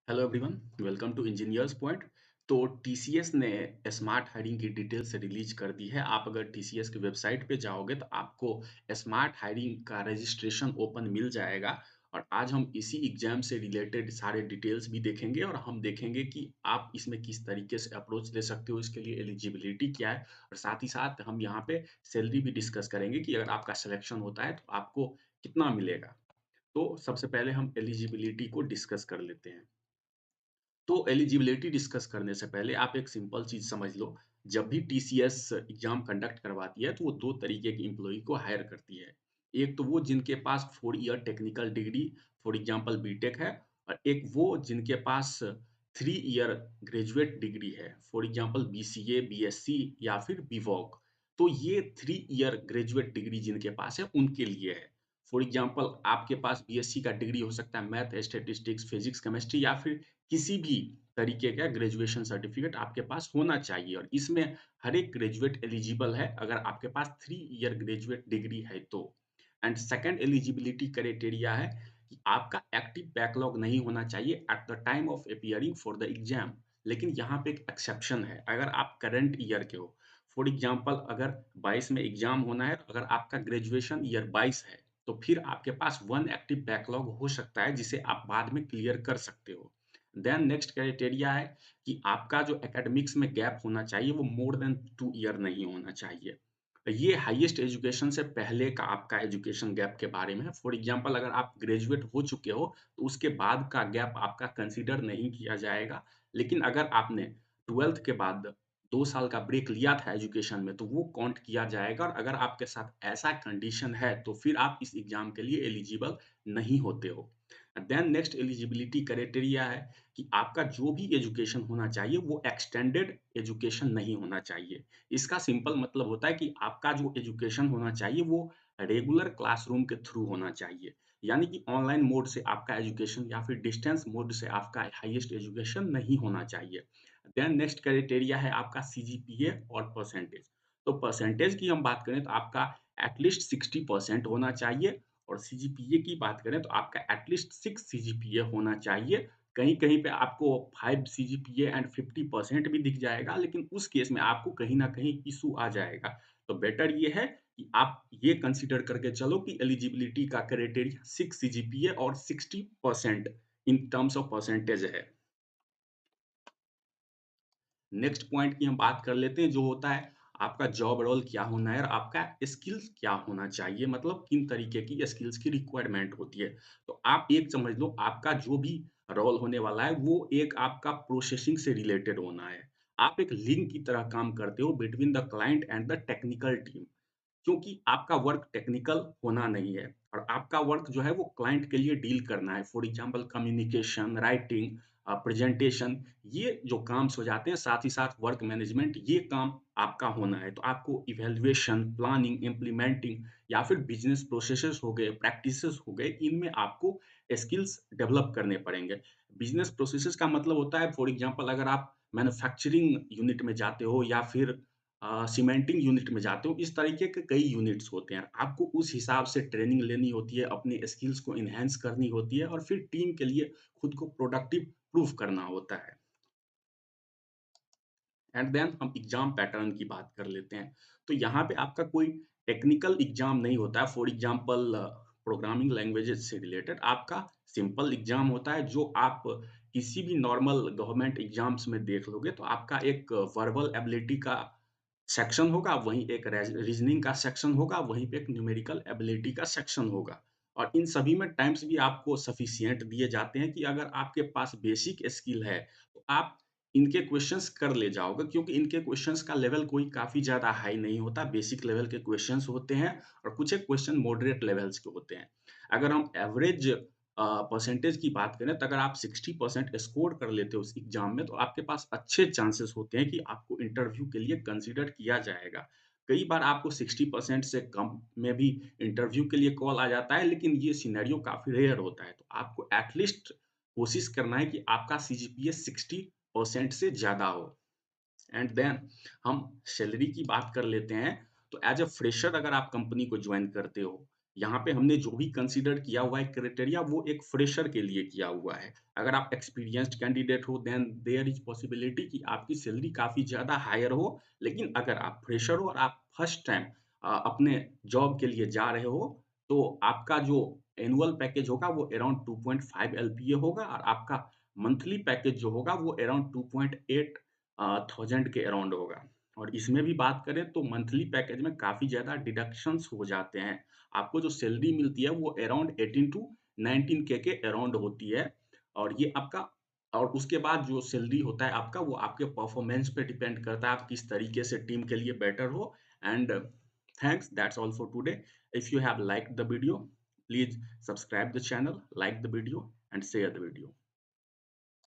Hello everyone, welcome to engineers point. तो TCS ने smart hiring की डिटेल्स रिलीज कर दी है। आप अगर टीसीएस की वेबसाइट पे जाओगे तो आपको स्मार्ट हायरिंग का रजिस्ट्रेशन ओपन मिल जाएगा। और आज हम इसी एग्जाम से रिलेटेड सारे डिटेल्स भी देखेंगे और हम देखेंगे कि आप इसमें किस तरीके से अप्रोच ले सकते हो, इसके लिए एलिजिबिलिटी क्या है। और साथ ही साथ हम यहाँ पे सैलरी भी डिस्कस करेंगे कि अगर आपका सिलेक्शन होता है तो आपको कितना मिलेगा। तो सबसे पहले हम एलिजिबिलिटी को डिस्कस कर लेते हैं। तो एलिजिबिलिटी डिस्कस करने से पहले आप एक सिंपल चीज समझ लो। जब भी टीसीएस एग्जाम कंडक्ट करवाती है तो वो दो तरीके की एम्प्लॉय को हायर करती है। एक तो वो जिनके पास 4 year technical degree, for example BTech है। और एक वो जिनके पास 3 ईयर ग्रेजुएट डिग्री है, फॉर एग्जांपल बीसीए, बीएससी या फिर बीवॉक। तो ये 3 ईयर ग्रेजुएट डिग्री जिनके पास है उनके लिए है। फॉर एग्जांपल आपके पास बीएससी का डिग्री हो सकता है, मैथ, स्टैटिस्टिक्स, फिजिक्स, केमिस्ट्री या फिर किसी भी तरीके का ग्रेजुएशन सर्टिफिकेट आपके पास होना चाहिए। और इसमें हर एक ग्रेजुएट एलिजिबल है अगर आपके पास 3 ईयर ग्रेजुएट डिग्री है तो। एंड सेकंड एलिजिबिलिटी क्राइटेरिया है कि आपका एक्टिव बैकलॉग नहीं होना चाहिए at the time of appearing for the exam. लेकिन यहाँ पे एक एक्सेप्शन है, अगर आप करंट ईयर के हो। फॉर एग्जाम्पल अगर 22 में एग्जाम होना है, तो अगर आपका ग्रेजुएशन ईयर 22 है तो फिर आपके पास वन एक्टिव बैकलॉग हो सकता है जिसे आप बाद में क्लियर कर सकते हो। देन नेक्स्ट क्राइटेरिया है कि आपका जो एकेडमिक्स में गैप होना चाहिए वो मोर देन 2 ईयर नहीं होना चाहिए। ये हाईएस्ट एजुकेशन से पहले का आपका एजुकेशन गैप के बारे में है। फॉर एग्जांपल अगर आप ग्रेजुएट हो चुके हो तो उसके बाद का गैप आपका कंसीडर नहीं किया जाएगा। लेकिन अगर आपने 12th के बाद 2 साल का ब्रेक लिया था एजुकेशन में तो वो काउंट किया जाएगा। और अगर आपके साथ ऐसा कंडीशन है तो फिर आप इस एग्जाम के लिए एलिजिबल नहीं होते हो। देन नेक्स्ट एलिजिबिलिटी क्राइटेरिया है कि आपका जो भी एजुकेशन होना चाहिए वो एक्सटेंडेड एजुकेशन नहीं होना चाहिए। इसका सिंपल मतलब होता है कि आपका जो एजुकेशन होना चाहिए वो रेगुलर क्लासरूम के थ्रू होना चाहिए। यानी कि ऑनलाइन मोड से आपका एजुकेशन या फिर डिस्टेंस मोड से आपका हाईएस्ट एजुकेशन नहीं होना चाहिए। देन नेक्स्ट क्राइटेरिया है आपका सीजीपीए और परसेंटेज। तो परसेंटेज की हम बात करें तो आपका एटलीस्ट 60% होना चाहिए। और सीजीपीए की बात करें तो आपका एटलीस्ट 6 सीजीपीए होना चाहिए। कहीं-कहीं पे आपको 5 सीजीपीए एंड 50% भी दिख जाएगा, लेकिन उस केस में आपको कहीं न कहीं इश्यू आ जाएगा। तो बेटर ये है कि आप ये कंसीडर करके चलो कि एलिजिबिलिटी का क्राइटेरिया 6 सीजीपीए और 60% इन टर्म्स ऑफ परसेंटेज है। नेक्स्ट पॉइंट की हम बात कर लेते हैं जो होता है आपका जॉब रोल क्या होना है और आपका स्किल्स क्या होना चाहिए, मतलब किन तरीके की स्किल्स की रिक्वायरमेंट होती है। तो आप एक समझ लो, आपका जो भी रोल होने वाला है वो एक आपका प्रोसेसिंग से रिलेटेड होना है। आप एक लिंक की तरह काम करते हो between the client and the technical team. क्योंकि आपका वर्क टेक्निकल होना नहीं है और आपका वर्क जो है वो क्लाइंट के लिए डील करना है। For example communication, writing, presentation, ये जो काम्स हो जाते हैं, साथ ही साथ वर्क मैनेजमेंट, ये काम आपका होना है। तो आपको इवैल्यूएशन, प्लानिंग, इम्प्लीमेंटिंग या फिर बिज़नेस प्रोसेसेस हो गए, प्रैक्टिसेस हो गए, इनमें आपको स्किल्स डेवलप करने पड़ेंगे। बिज़नेस प्रोसेसेस का मतलब होता है, फॉर एग्जांपल अगर आप मैन्युफैक्चरिंग यूनिट में जाते हो या फिर सीमेंटिंग यूनिट में जाते हो, इस तरीके के कई यूनिट्स होते हैं। आपको उस हिसाब से ट्रेनिंग लेनी होती है, अपने स्किल्स को एनहांस करनी होती है और फिर टीम के लिए खुद को प्रोडक्टिव प्रूफ करना होता है। एंड देन हम एग्जाम पैटर्न की बात कर लेते हैं। तो यहाँ पे आपका कोई टेक्निकल एग्जाम नहीं होता है। फॉर एग्जांपल प्रोग्रामिंग लैंग्वेजेस से रिलेटेड आपका सिंपल एग्जाम होता है जो आप किसी भी नॉर्मल गवर्नमेंट एग्जाम्स में देख लोगे। तो आपका एक वर्बल एबिलिटी का सेक्शन होगा, वहीं एक रीजनिंग का सेक्शन होगा, वहीं पे एक न्यूमेरिकल एबिलिटी का सेक्शन होगा। और इन सभी में टाइम्स भी आपको सफिशिएंट दिए जाते हैं कि अगर आपके पास बेसिक स्किल है तो आप इनके क्वेश्चंस कर ले जाओगे, क्योंकि इनके क्वेश्चंस का लेवल कोई काफ़ी ज़्यादा हाई नहीं होता, बेसिक लेवल के क्वेश्चंस होते हैं और कुछ एक क्वेश्चन मॉडरेट लेवल्स के होते हैं। अगर हम एवरेज परसेंटेज की बात करें तो अगर आप 60% स्कोर कर लेते हो उस एग्ज़ाम में तो आपके पास अच्छे चांसेस होते हैं कि आपको इंटरव्यू के लिए कंसीडर किया जाएगा। कई बार आपको 60% से कम में भी इंटरव्यू के लिए कॉल आ जाता है, लेकिन ये सिनेरियो काफ़ी रेयर होता है। तो आपको एट लीस्ट कोशिश करना है कि आपका सीजीपीए 60% से ज़्यादा हो। एंड देन हम सैलरी की बात कर लेते हैं। तो एज़ अ फ्रेशर अगर आप कंपनी को जॉइन करते हो यहाँ पे हमने जो भी कंसीडर किया हुआ है क्राइटेरिया वो एक फ्रेशर के लिए किया हुआ है। अगर आप एक्सपीरियंस्ड कैंडिडेट हो देन देयर इज़ पॉसिबिलिटी कि आपकी सैलरी काफ़ी ज़्यादा हायर हो। लेकिन अगर आप फ्रेशर हो और आप फर्स्ट टाइम अपने जॉब के लिए जा रहे हो, तो आपका जो एनुअल पैकेज होगा वो अराउंड 2.5 एलपीए होगा और आपका मंथली पैकेज जो होगा वो अराउंड 2.8 थाउज़ेंड के अराउंड होगा। और इसमें भी बात करें तो मंथली पैकेज में काफ़ी ज़्यादा डिडक्शंस हो जाते हैं। आपको जो सैलरी मिलती है वो अराउंड 18 टू 19 के अराउंड होती है और ये आपका और उसके बाद जो सैलरी होता है आपका वो आपके परफॉर्मेंस पे डिपेंड करता है आप किस तरीके से टीम के लिए बेटर हो and thanks that's all for today if you have liked the video please subscribe the channel like the video and share the video